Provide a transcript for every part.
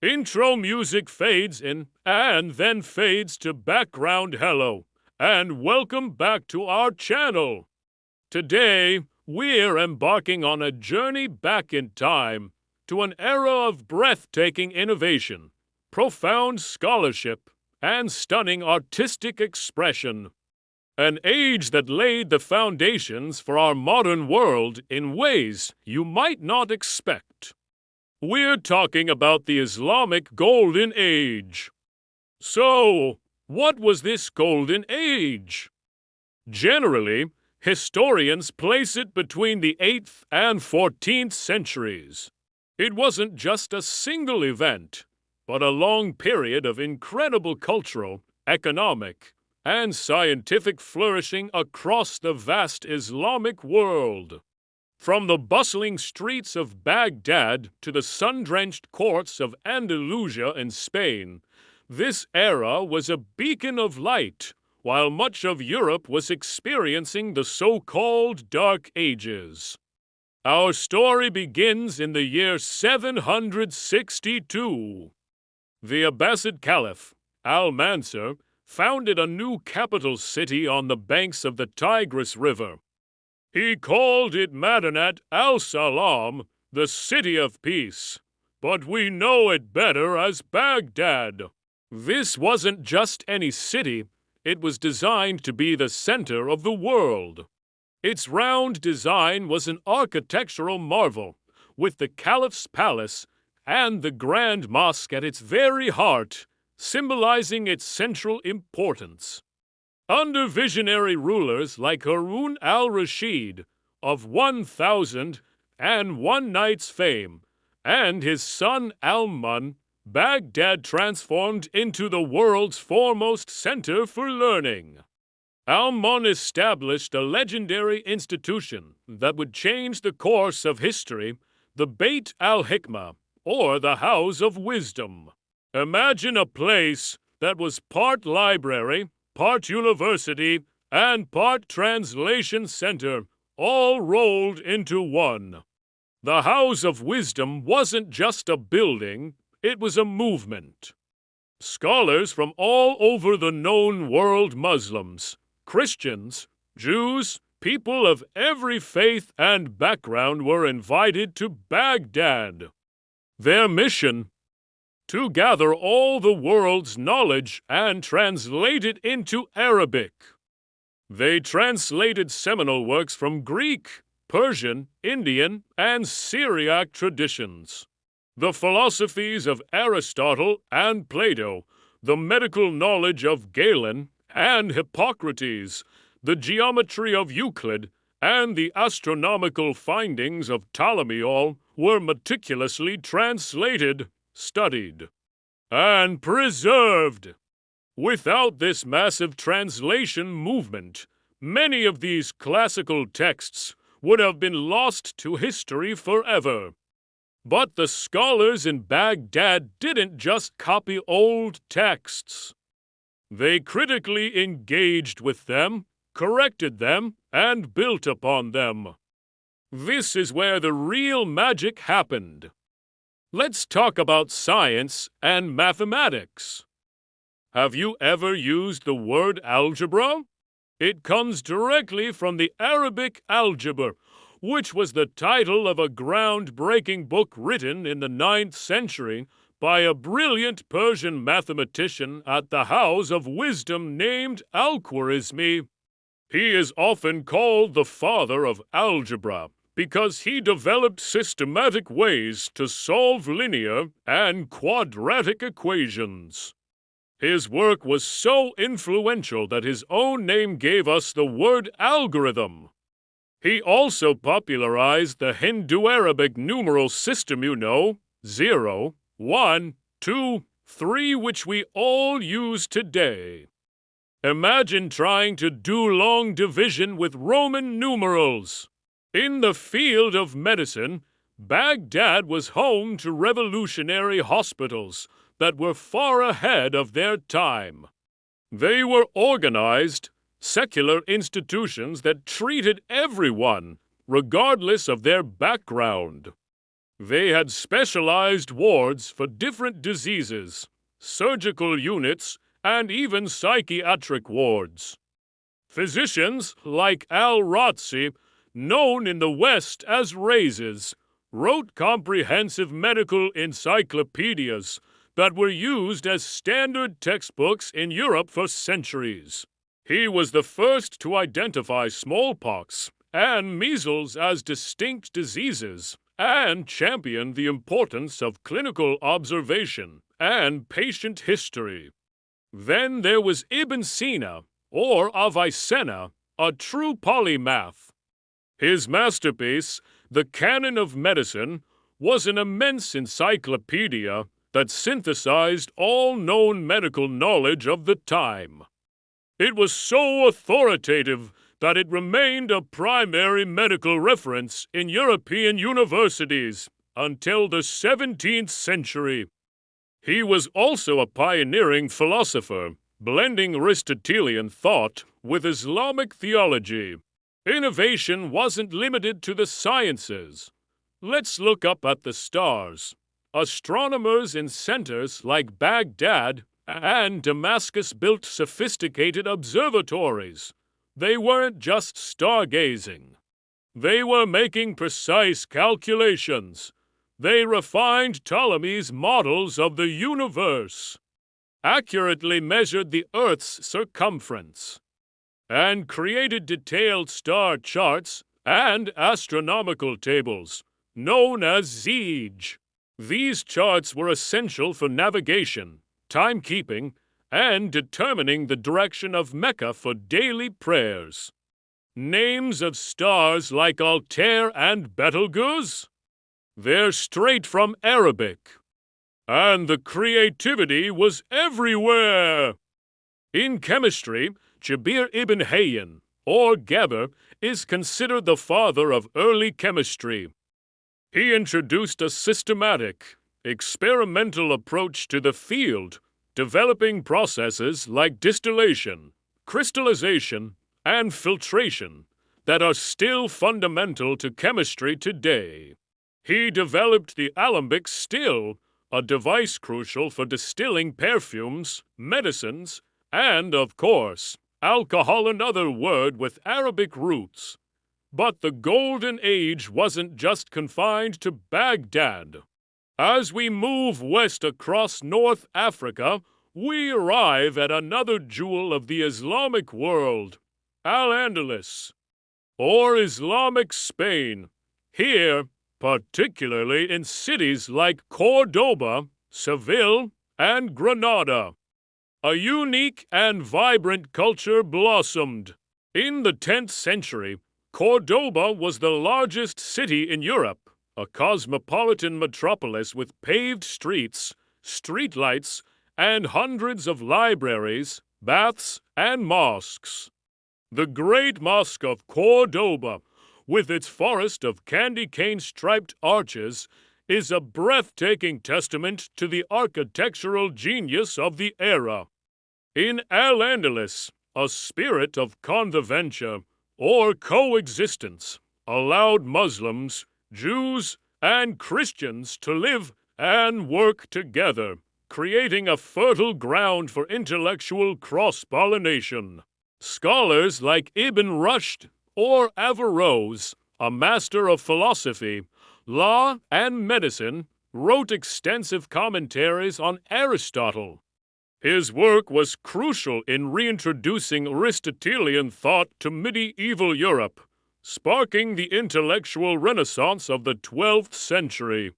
Intro music fades in and then fades to background hello. And welcome back to our channel. Today, we're embarking on a journey back in time to an era of breathtaking innovation, profound scholarship, and stunning artistic expression. An age that laid the foundations for our modern world in ways you might not expect. We're talking about the Islamic Golden Age. So, what was this Golden Age? Generally, historians place it between the 8th and 14th centuries. It wasn't just a single event, but a long period of incredible cultural, economic, and scientific flourishing across the vast Islamic world. From the bustling streets of Baghdad to the sun-drenched courts of Andalusia in Spain, this era was a beacon of light, while much of Europe was experiencing the so-called Dark Ages. Our story begins in the year 762. The Abbasid Caliph, Al-Mansur, founded a new capital city on the banks of the Tigris River. He called it Madinat al-Salam, the City of Peace, but we know it better as Baghdad. This wasn't just any city, it was designed to be the center of the world. Its round design was an architectural marvel, with the Caliph's palace and the Grand Mosque at its very heart, symbolizing its central importance. Under visionary rulers like Harun al-Rashid, of 1,001 nights fame, and his son Al-Mun, Baghdad transformed into the world's foremost center for learning. Al-Mun established a legendary institution that would change the course of history, the Beit al-Hikmah, or the House of Wisdom. Imagine a place that was part library, part university, and part translation center, all rolled into one. The House of Wisdom wasn't just a building, it was a movement. Scholars from all over the known world, Muslims, Christians, Jews, people of every faith and background were invited to Baghdad. Their mission: to gather all the world's knowledge and translate it into Arabic. They translated seminal works from Greek, Persian, Indian, and Syriac traditions. The philosophies of Aristotle and Plato, the medical knowledge of Galen and Hippocrates, the geometry of Euclid, and the astronomical findings of Ptolemy were meticulously translated, studied, and preserved. Without this massive translation movement, many of these classical texts would have been lost to history forever. But the scholars in Baghdad didn't just copy old texts. They critically engaged with them, corrected them, and built upon them. This is where the real magic happened. Let's talk about science and mathematics. Have you ever used the word algebra? It comes directly from the Arabic algebra, which was the title of a groundbreaking book written in the 9th century by a brilliant Persian mathematician at the House of Wisdom named Al-Khwarizmi. He is often called the father of algebra, because he developed systematic ways to solve linear and quadratic equations. His work was so influential that his own name gave us the word algorithm. He also popularized the Hindu-Arabic numeral system 0, 1, 2, 3, which we all use today. Imagine trying to do long division with Roman numerals. In the field of medicine, Baghdad was home to revolutionary hospitals that were far ahead of their time. They were organized, secular institutions that treated everyone, regardless of their background. They had specialized wards for different diseases, surgical units, and even psychiatric wards. Physicians like Al-Razi, known in the West as Rhazes, wrote comprehensive medical encyclopedias that were used as standard textbooks in Europe for centuries. He was the first to identify smallpox and measles as distinct diseases and championed the importance of clinical observation and patient history. Then there was Ibn Sina, or Avicenna, a true polymath. His masterpiece, The Canon of Medicine, was an immense encyclopedia that synthesized all known medical knowledge of the time. It was so authoritative that it remained a primary medical reference in European universities until the 17th century. He was also a pioneering philosopher, blending Aristotelian thought with Islamic theology. Innovation wasn't limited to the sciences. Let's look up at the stars. Astronomers in centers like Baghdad and Damascus built sophisticated observatories. They weren't just stargazing. They were making precise calculations. They refined Ptolemy's models of the universe, accurately measured the Earth's circumference, and created detailed star charts and astronomical tables, known as Zeege. These charts were essential for navigation, timekeeping, and determining the direction of Mecca for daily prayers. Names of stars like Altair and Betelgeuse? They're straight from Arabic. And the creativity was everywhere. In chemistry, Jabir ibn Hayyan, or Geber, is considered the father of early chemistry. He introduced a systematic, experimental approach to the field, developing processes like distillation, crystallization, and filtration that are still fundamental to chemistry today. He developed the alembic still, a device crucial for distilling perfumes, medicines, and, of course, alcohol, another word with Arabic roots. But the Golden Age wasn't just confined to Baghdad. As we move west across North Africa, we arrive at another jewel of the Islamic world, Al-Andalus, or Islamic Spain. Here, particularly in cities like Cordoba, Seville, and Granada, a unique and vibrant culture blossomed. In the 10th century, Cordoba was the largest city in Europe, a cosmopolitan metropolis with paved streets, streetlights, and hundreds of libraries, baths, and mosques. The Great Mosque of Cordoba, with its forest of candy cane-striped arches, is a breathtaking testament to the architectural genius of the era. In Al-Andalus, a spirit of convivencia, or coexistence, allowed Muslims, Jews, and Christians to live and work together, creating a fertile ground for intellectual cross-pollination. Scholars like Ibn Rushd or Averroes, a master of philosophy, law, and medicine, wrote extensive commentaries on Aristotle. His work was crucial in reintroducing Aristotelian thought to medieval Europe, sparking the intellectual renaissance of the 12th century.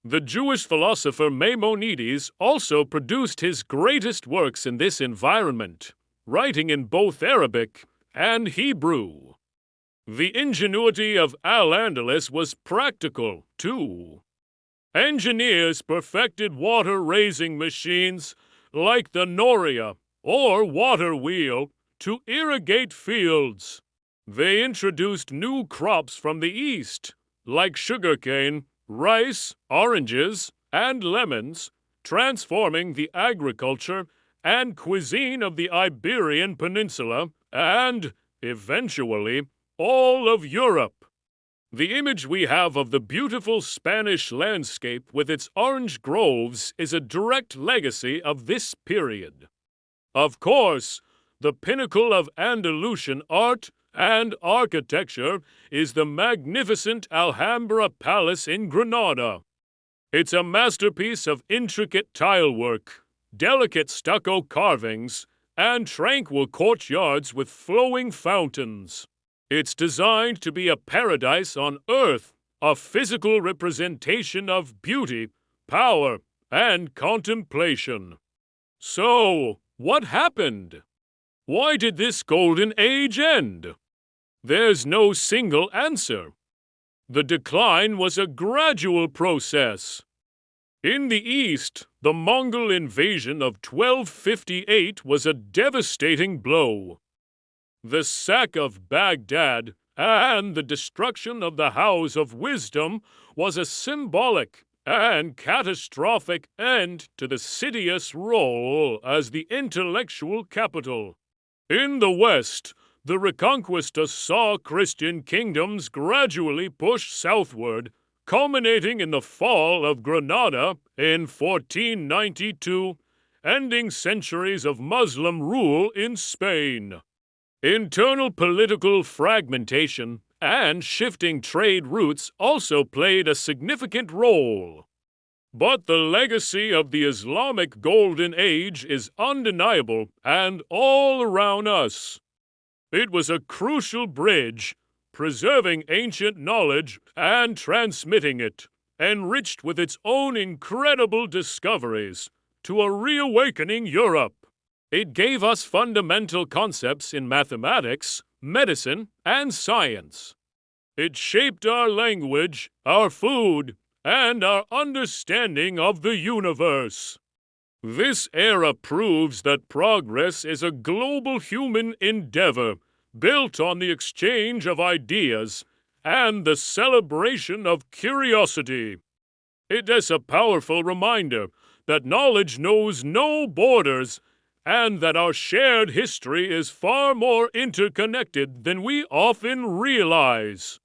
The Jewish philosopher Maimonides also produced his greatest works in this environment, writing in both Arabic and Hebrew. The ingenuity of Al-Andalus was practical, too. Engineers perfected water-raising machines like the Noria, or water wheel, to irrigate fields. They introduced new crops from the east, like sugarcane, rice, oranges, and lemons, transforming the agriculture and cuisine of the Iberian Peninsula and, eventually, all of Europe. The image we have of the beautiful Spanish landscape with its orange groves is a direct legacy of this period. Of course, the pinnacle of Andalusian art and architecture is the magnificent Alhambra Palace in Granada. It's a masterpiece of intricate tilework, delicate stucco carvings, and tranquil courtyards with flowing fountains. It's designed to be a paradise on earth, a physical representation of beauty, power, and contemplation. So, what happened? Why did this golden age end? There's no single answer. The decline was a gradual process. In the east, the Mongol invasion of 1258 was a devastating blow. The sack of Baghdad and the destruction of the House of Wisdom was a symbolic and catastrophic end to the city's role as the intellectual capital. In the West, the Reconquista saw Christian kingdoms gradually push southward, culminating in the fall of Granada in 1492, ending centuries of Muslim rule in Spain. Internal political fragmentation and shifting trade routes also played a significant role. But the legacy of the Islamic Golden Age is undeniable and all around us. It was a crucial bridge, preserving ancient knowledge and transmitting it, enriched with its own incredible discoveries, to a reawakening Europe. It gave us fundamental concepts in mathematics, medicine, and science. It shaped our language, our food, and our understanding of the universe. This era proves that progress is a global human endeavor built on the exchange of ideas and the celebration of curiosity. It is a powerful reminder that knowledge knows no borders and that our shared history is far more interconnected than we often realize.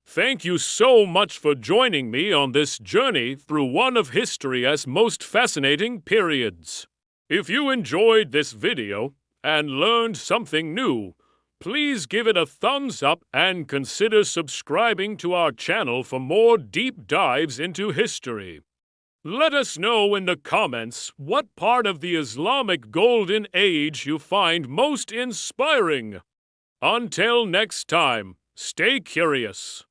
Thank you so much for joining me on this journey through one of history's most fascinating periods. If you enjoyed this video and learned something new, please give it a thumbs up and consider subscribing to our channel for more deep dives into history. Let us know in the comments what part of the Islamic Golden Age you find most inspiring. Until next time, stay curious.